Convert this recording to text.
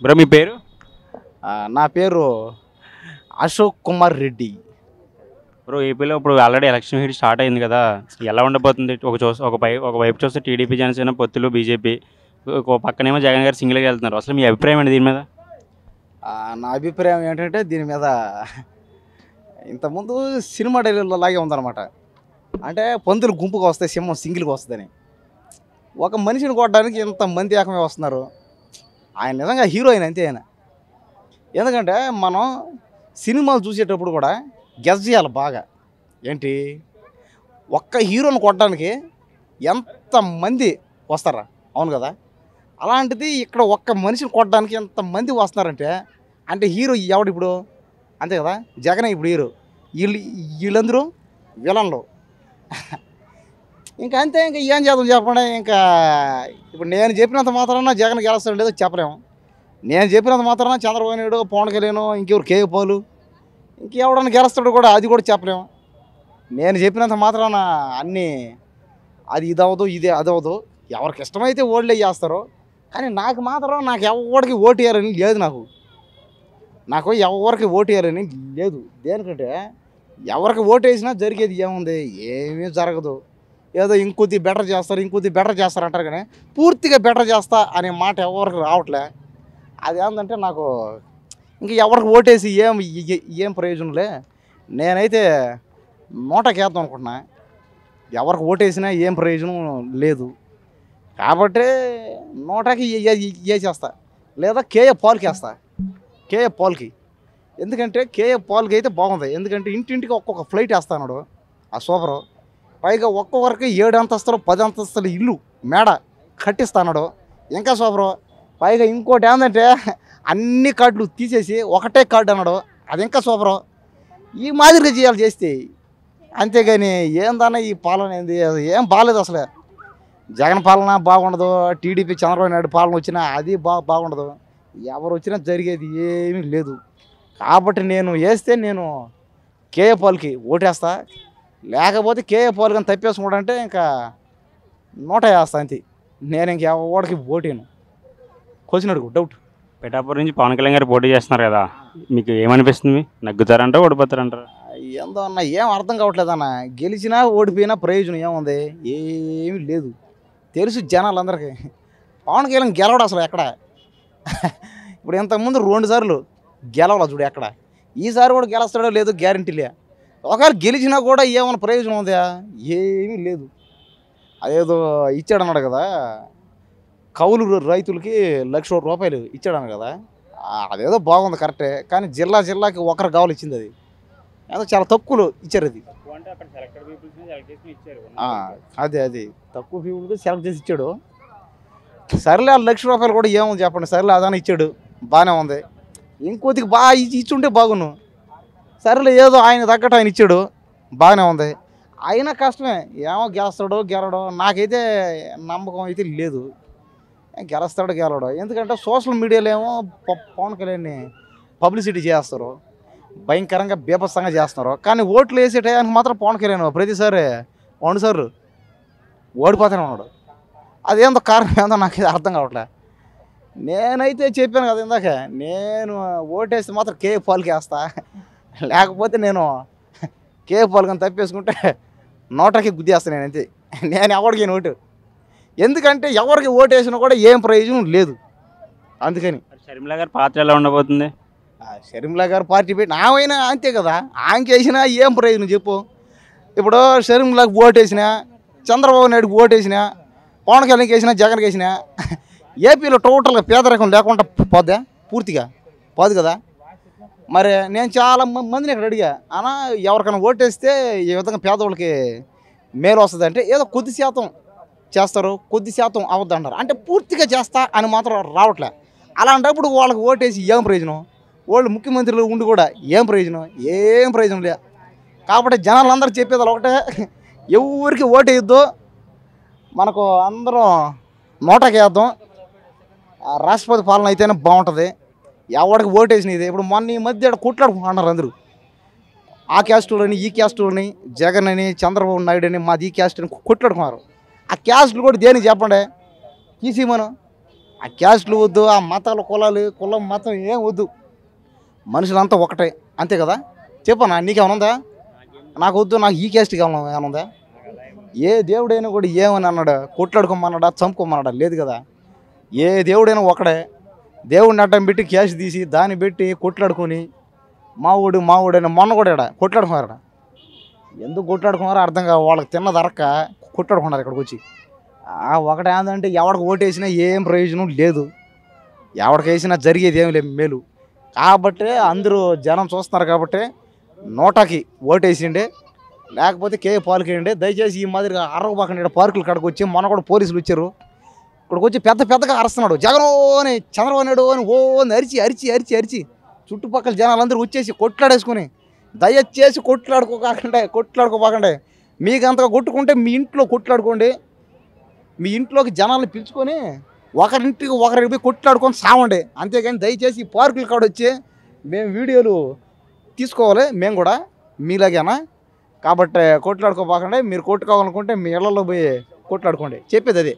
Bro మీ పేరు? నా పేరు అశోక్ కుమార్ రెడ్డి. బ్రో ఏపీలో ఇప్పుడు ఆల్రెడీ ఎలక్షన్ హీట్ స్టార్ట్ అయింది కదా, ఎలా ఉండబోతుంది? ఒకవైపు చూస్తే టీడీపీ, జనసేన పొత్తులు, బీజేపీ, ఒక పక్కనేమో జగన్ గారు సింగిల్గా వెళ్తున్నారు. అసలు మీ అభిప్రాయం ఏంటి దీని మీద? నా అభిప్రాయం ఏంటంటే దీని మీద ఇంతకుముందు సినిమా డైలాగులో లాగే ఉందన్నమాట. అంటే పందులు గుంపుగా వస్తాయి, సింహం సింగిల్గా వస్తుందని. ఒక మనిషిని కొట్టడానికి ఇంతమంది ఏకమే వస్తున్నారు. ఆయన నిజంగా హీరోయిన్ అంతే ఆయన. ఎందుకంటే మనం సినిమాలు చూసేటప్పుడు కూడా గెస్ చేయాలి బాగా. ఏంటి, ఒక్క హీరోని కొట్టడానికి ఎంతమంది వస్తారా? అవును కదా. అలాంటిది ఇక్కడ ఒక్క మనిషిని కొట్టడానికి ఎంతమంది వస్తున్నారంటే అంటే హీరో ఎవడు ఇప్పుడు? అంతే కదా, జగనే ఇప్పుడు హీరో. వీళ్ళందరూ విలన్లు. ఇంకా అంతే. ఇంకా ఏం చేద్దాం చెప్పండి. ఇంకా ఇప్పుడు నేను చెప్పినంత మాత్రాన జగన్ గెలుస్తాడు లేదో చెప్పలేము. నేను చెప్పినంత మాత్రాన చంద్రబాబు నాయుడు, పవన్ కళ్యాణ్, ఇంకెవరు కేఏ పాలు, ఇంకెవడన్నా గెలుస్తాడు కూడా అది కూడా చెప్పలేము. నేను చెప్పినంత మాత్రాన అన్నీ అది ఇది అవ్వదు, ఇది అది అవ్వదు. ఎవరికి ఇష్టమైతే ఓట్లే చేస్తారు. కానీ నాకు మాత్రం ఎవరికి ఓటు వేయాలని లేదు. నాకు ఎవరికి ఓటు వేయాలని లేదు. దేనికంటే ఎవరికి ఓటు వేసినా జరిగేది ఏముంది? ఏమీ జరగదు. ఏదో ఇంకొద్ది బెటర్ చేస్తారు అంటారు. కానీ పూర్తిగా బెటర్ చేస్తా అనే మాట ఎవరికి రావట్లే. అది ఏంటంటే నాకు ఇంక ఎవరికి ఓటేసి ఏం ప్రయోజనంలే. నేనైతే నోటకేద్దాం అనుకుంటున్నా. ఎవరికి ఓటేసినా ఏం ప్రయోజనం లేదు. కాబట్టి నోటాకి వేసేస్తా, లేదా కేఏ పాల్కి వేస్తా. కేఏ పాల్కి. ఎందుకంటే కేఏ పాల్కి అయితే బాగుంది. ఎందుకంటే ఇంటింటికి ఒక్కొక్క ఫ్లైట్ వేస్తాడు ఆ సూపరు. పైగా ఒక్కొక్కరికి 7 అంతస్తులు 10 అంతస్తులు ఇల్లు మేడ కట్టిస్తాడు. ఇంకా సూపరు. పైగా ఇంకోటి ఏంటంటే అన్ని కార్డులు తీసేసి ఒకటే కార్డు అన్నాడు. అది ఇంకా సూపరు. ఈ మాదిరిగా చేయాలి చేస్తే. అంతేగాని ఏందన్నా ఈ పాలన ఏంది? ఏం బాగాలేదు అసలు. జగన్ పాలన బాగుండదు, టీడీపీ చంద్రబాబు నాయుడు పాలన వచ్చినా అది బాగుండదు. ఎవరు వచ్చినా జరిగేది ఏమీ లేదు. కాబట్టి నేను కేఏ పాల్కి ఓటేస్తా. లేకపోతే కేఏ పాల్ కానీ తప్పేసుకుంటాంటే ఇంకా నోట వేస్తా అంతే. నేను ఇంకెవడికి ఓటేను. క్వశ్చన్ అడుగు, డౌట్. పిఠాపురం నుంచి పవన్ కళ్యాణ్ గారు పోటీ చేస్తున్నారు కదా, మీకు ఏమనిపిస్తుంది? నగ్గుతారంటారా, ఓడిపోతారంటారా? ఏందో అన్న, ఏం అర్థం కావట్లేదన్న. గెలిచినా ఓడిపోయినా ప్రయోజనం ఏముంది? ఏమీ లేదు. తెలుసు జనాలందరికీ. పవన్ కళ్యాణ్ గెలవడు అసలు ఎక్కడ. ఇప్పుడు ఇంతకుముందు 2 సార్లు గెలవాల చూడు ఎక్కడ. ఈసారి కూడా గెలుస్తాడో లేదో గ్యారంటీలే. ఒకవేళ గెలిచినా కూడా ఏమైనా ప్రయోజనం ఉందా? ఏమీ లేదు. అదేదో ఇచ్చాడన్నాడు కదా, కౌలు రైతులకి ₹1,00,000 ఇచ్చాడన్నాడు కదా. అదేదో బాగుంది, కరెక్టే. కానీ జిల్లాకి ఒకరు కావాలి ఇచ్చింది. అది ఏదో చాలా తక్కువలో ఇచ్చారు. అది అది తక్కువ పీపుల్కి సెలెక్ట్ చేసి ఇచ్చాడు. సరేలే, ₹1,00,000 కూడా ఏముంది చెప్పండి. సరేలే, అదాని ఇచ్చాడు, బాగానే ఉంది. ఇంకొద్దికి బాగా ఇచ్చుంటే బాగున్నాను. సరేలే, ఏదో ఆయన తగ్గట్టు ఆయన ఇచ్చాడు, బాగానే ఉంది. అయినా కష్టమే. ఏమో గెలుస్తాడో గెలవడో నాకైతే నమ్మకం అయితే లేదు. గెలుస్తాడో గెలవడో. ఎందుకంటే సోషల్ మీడియాలో ఏమో పవన్ కళ్యాణ్ని పబ్లిసిటీ చేస్తారు, భయంకరంగా బీభత్సంగా చేస్తున్నారు. కానీ ఓట్లు వేసే టయానికి మాత్రం పవన్ కళ్యాణ్ ప్రతిసారి 2 సార్లు ఓడిపోతానే ఉన్నాడు. అదేందో కారణం ఏందో నాకు అర్థం కావట్లే. నేనైతే చెప్పాను కదా ఇందాక, నేను ఓటేస్తే మాత్రం కేఏ పాల్కి వేస్తా. లేకపోతే నేను కేఏ పాల్ కానీ తప్పేసుకుంటే నోటకి గుద్దేస్తాను నేనైతే. నేను ఎవరికి ఓటు. ఎందుకంటే ఎవరికి ఓటేసినా కూడా ఏం ప్రయోజనం లేదు. అందుకని షర్మిల గారి పాత్ర ఎలా ఉండబోతుంది? షర్మిల గారు పార్టీ పెట్టి ఆమెనా అంతే కదా. ఆమెకి వేసినా ఏం ప్రయోజనం చెప్పు. ఇప్పుడు షర్మిలకు ఓటేసినా, చంద్రబాబు నాయుడుకి ఓటేసినా, పవన్ కళ్యాణ్కి వేసినా, జగన్కి వేసినా ఏపీలో టోటల్గా పేదరికం లేకుండా పోద్దా? పూర్తిగా పోదు కదా. మరి నేను చాలా మందిని ఇక్కడ అడిగా, అన్నా ఎవరికైనా ఓటేస్తే ఈ విధంగా పేదవాళ్ళకి మేలు వస్తుంది అంటే ఏదో కొద్ది శాతం చేస్తారు, కొద్ది శాతం అవద్దు అంటారు. అంటే పూర్తిగా చేస్తా అని మాత్రం రావట్లే. అలాంటప్పుడు వాళ్ళకి ఓటేసి ఏం ప్రయోజనం? వాళ్ళు ముఖ్యమంత్రులు ఉండి కూడా ఏం ప్రయోజనం? ఏం ప్రయోజనం లే. కాబట్టి జనాలందరూ చెప్పేది ఒకటే, ఎవరికి ఓటేయద్దు, మనకు అందరం నోటకి వేద్దాం, రాష్ట్రపతి పాలన అయితేనే బాగుంటుంది. ఎవరికి ఓటేసినది. ఇప్పుడు మొన్న ఈ మధ్య కొట్లాడుకుంటున్నారు అందరూ, ఆ క్యాస్టులని ఈ క్యాస్టులని, జగన్ అని చంద్రబాబు నాయుడు అని మాది ఈ క్యాస్ట్ అని కొట్లాడుకున్నారు. ఆ క్యాస్టులు కూడా దేనికి చెప్పండి, తీసి మనం ఆ క్యాస్ట్లు వద్దు, ఆ మతాలు కులం మతం ఏం వద్దు, మనుషులంతా ఒకటే, అంతే కదా. చెప్పనా నీకేమైనా ఉందా? నాకు వద్దు, నాకు ఈ క్యాస్ట్కి ఏమైనా ఉందా? ఏ దేవుడైనా కూడా ఏమని అన్నాడా? కొట్లాడుకోమన్నాడా, చంపుకోమన్నాడా? లేదు కదా. ఏ దేవుడైనా ఒకడే. దేవుడిని అడ్డం పెట్టి క్యాష్ తీసి దాన్ని పెట్టి కొట్లాడుకొని మావుడైనా మొన్న కూడా ఇక్కడ కొట్లాడుకున్నారట. ఎందుకు కొట్లాడుకున్నారో అర్థం కాదు, వాళ్ళకి తిన్నది అరక్క కొట్లాడుకున్నారు ఇక్కడికి వచ్చి. ఒకటే ఏంటంటే ఎవడికి ఓటేసినా ఏం ప్రయోజనం లేదు, ఎవడికి వేసినా జరిగేది ఏమి లేదు మేలు. కాబట్టి అందరూ జనం చూస్తున్నారు కాబట్టి నోటాకి ఓటేసిండే, లేకపోతే పాలకేయండి. దయచేసి ఈ మాదిరిగా అరవబాకండి. ఇక్కడ పార్కుల కాడికి వచ్చి మొన్న కూడా పోలీసులు వచ్చారు, ఇక్కడికి వచ్చి పెద్దగా అరుస్తున్నాడు జగన్ అని, చంద్రబాబు నాయుడు అని ఓ అని అరిచి అరిచి అరిచి అరిచి చుట్టుపక్కల జనాలందరూ వచ్చేసి కొట్లాడేసుకొని, దయచేసి కొట్లాడుకోబాకండి. మీకు అంతగా కొట్టుకుంటే మీ ఇంట్లో కొట్లాడుకోండి, మీ ఇంట్లోకి జనాలను పిలుచుకొని ఒకరింటికి పోయి కొట్లాడుకొని సావండి. అంతేగాని దయచేసి ఈ పార్కుల కాడ వచ్చి మేము వీడియోలు తీసుకోవాలి, మేము కూడా మీలాగేనా. కాబట్టి కొట్లాడుకోబాకండి. మీరు కొట్టుకోవాలనుకుంటే మీ ఇళ్లలో పోయి కొట్లాడుకోండి, చెప్పేది అదే.